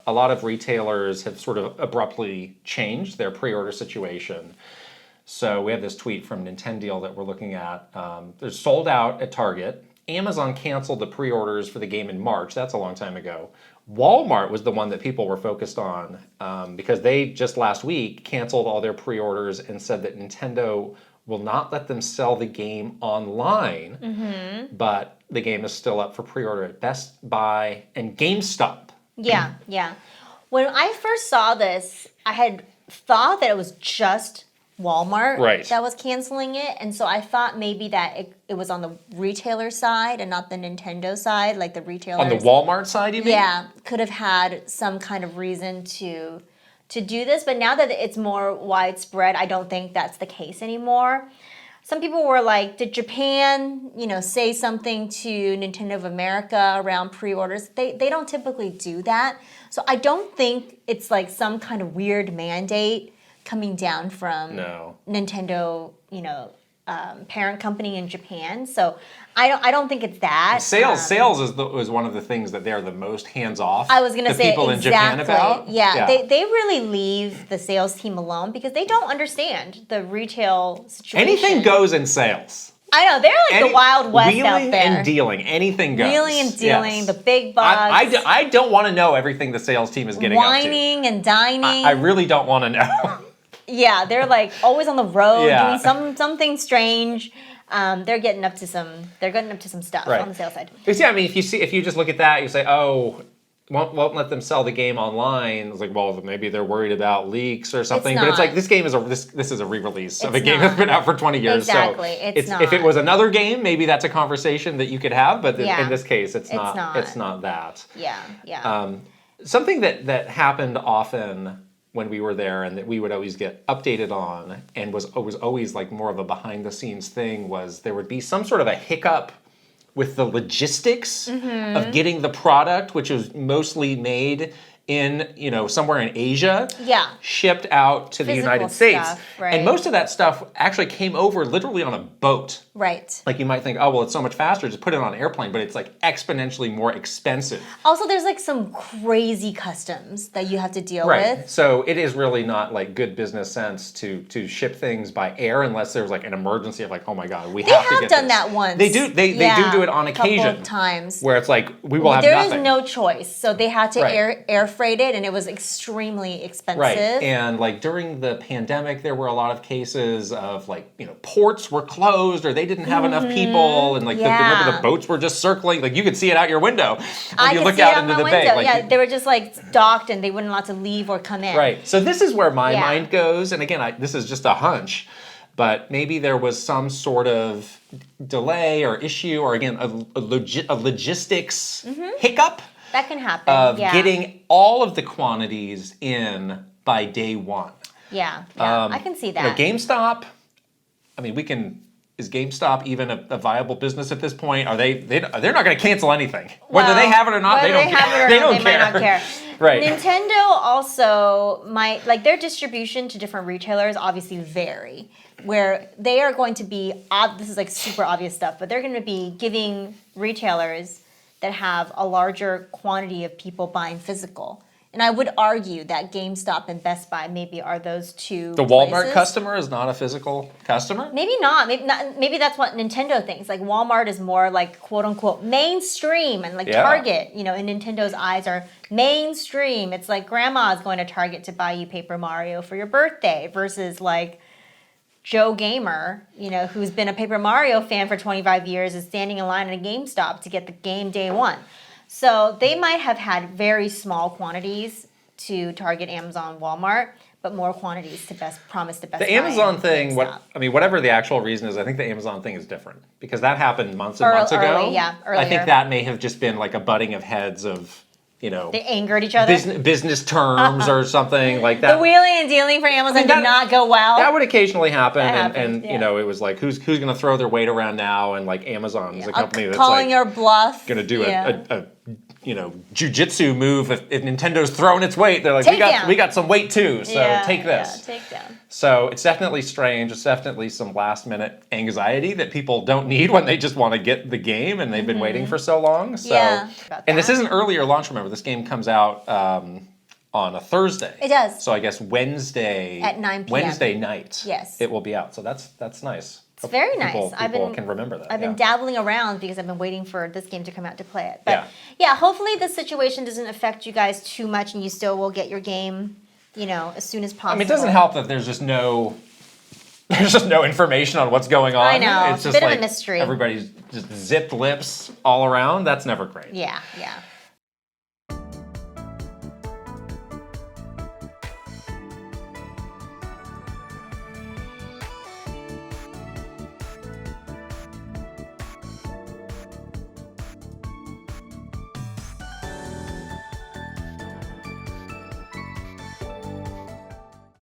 a lot of retailers have sort of abruptly changed their pre-order situation. So we have this tweet from Nintendo that we're looking at. They're sold out at Target. Amazon canceled the pre-orders for the game in March. That's a long time ago. Walmart was the one that people were focused on because they just last week canceled all their pre-orders and said that Nintendo will not let them sell the game online, but the game is still up for pre-order at Best Buy and GameStop. Yeah, yeah. When I first saw this, I had thought that it was just Walmart that was canceling it, and so I thought maybe that it was on the retailer side and not the Nintendo side, like the retailers. On the Walmart side, you mean? Yeah, could have had some kind of reason to do this, but now that it's more widespread, I don't think that's the case anymore. Some people were like, did Japan, say something to Nintendo of America around pre-orders? They don't typically do that, so I don't think it's like some kind of weird mandate coming down from Nintendo, parent company in Japan. So I don't think it's that. Sales is one of the things that they're the most hands off. I was going to say people in Japan about. Yeah. They really leave the sales team alone because they don't understand the retail situation. Anything goes in sales. I know, they're like the Wild West out there. Wheeling and dealing, anything goes. Wheeling and dealing, the big bucks. I don't want to know everything the sales team is getting up to. Wining and dining. I really don't want to know. Yeah, they're like always on the road doing something strange. They're getting up to some stuff on the sales side. Because I mean, if you just look at that, you say, oh, won't let them sell the game online. It's like, well, maybe they're worried about leaks or something. But it's like this game is this is a re-release of a game that's been out for 20 years. Exactly, so it's not. If it was another game, maybe that's a conversation that you could have. But in this case, it's not. It's not that. Yeah. Something that happened often when we were there and that we would always get updated on and was always like more of a behind the scenes thing was there would be some sort of a hiccup with the logistics of getting the product, which was mostly made in, somewhere in Asia, shipped out to the United States. And most of that stuff actually came over literally on a boat. Right. Like you might think, oh, well, it's so much faster, just put it on an airplane, but it's like exponentially more expensive. Also, there's like some crazy customs that you have to deal with. So it is really not like good business sense to ship things by air unless there's like an emergency of like, oh my God, we have to get this. They have done that once. They do it on occasion. A couple of times. Where it's like, we will have nothing. There is no choice. So they had to air freight it and it was extremely expensive. Right. And like during the pandemic, there were a lot of cases of like, ports were closed or they didn't have enough people and like remember the boats were just circling, like you could see it out your window when you look out into the bay. Like, they were just like docked and they wouldn't allow to leave or come in. Right. So this is where my mind goes, and again, this is just a hunch, but maybe there was some sort of delay or issue or again a logistics hiccup. That can happen. Of getting all of the quantities in by day one. Yeah, I can see that. GameStop, I mean, is GameStop even a viable business at this point? Are they're not going to cancel anything. Whether they have it or not, they don't care. They might not care. Right. Nintendo also might, like their distribution to different retailers obviously vary. Where they are going to be, this is like super obvious stuff, but they're going to be giving retailers that have a larger quantity of people buying physical. And I would argue that GameStop and Best Buy maybe are those two The Walmart places. customer is not a physical customer? Maybe not. Maybe that's what Nintendo thinks. Like Walmart is more like quote unquote mainstream and like Target, in Nintendo's eyes are mainstream. It's like grandma's going to Target to buy you Paper Mario for your birthday versus like Joe Gamer, who's been a Paper Mario fan for 25 years is standing in line at a GameStop to get the game day one. So they might have had very small quantities to Target, Amazon, Walmart, but more quantities to promise to Best Buy. The Amazon thing, whatever the actual reason is, I think the Amazon thing is different because that happened months and months ago. Earlier. I think that may have just been like a butting of heads of, they angered each other. Business terms or something like that. The wheeling and dealing for Amazon did not go well. That would occasionally happen, and it was like who's going to throw their weight around now, and like Amazon is a company that's calling your bluff. Going to do a jujitsu move if Nintendo's throwing its weight. They're like, we got some weight too, so take this. Yeah, take down. So it's definitely strange. It's definitely some last minute anxiety that people don't need when they just want to get the game and they've been waiting for so long. So, and this is an earlier launch. Remember, this game comes out on a Thursday. It does. So I guess Wednesday At 9 p.m. Wednesday night. Yes. It will be out. So that's nice. It's very nice. People can remember that. I've been dabbling around because I've been waiting for this game to come out to play it. But Yeah. yeah, hopefully this situation doesn't affect you guys too much, and you still will get your game, as soon as possible. I mean, it doesn't help that there's just no information on what's going on. I know. It's It's a just bit of a like mystery. everybody's just zipped lips all around. That's never great. Yeah, yeah.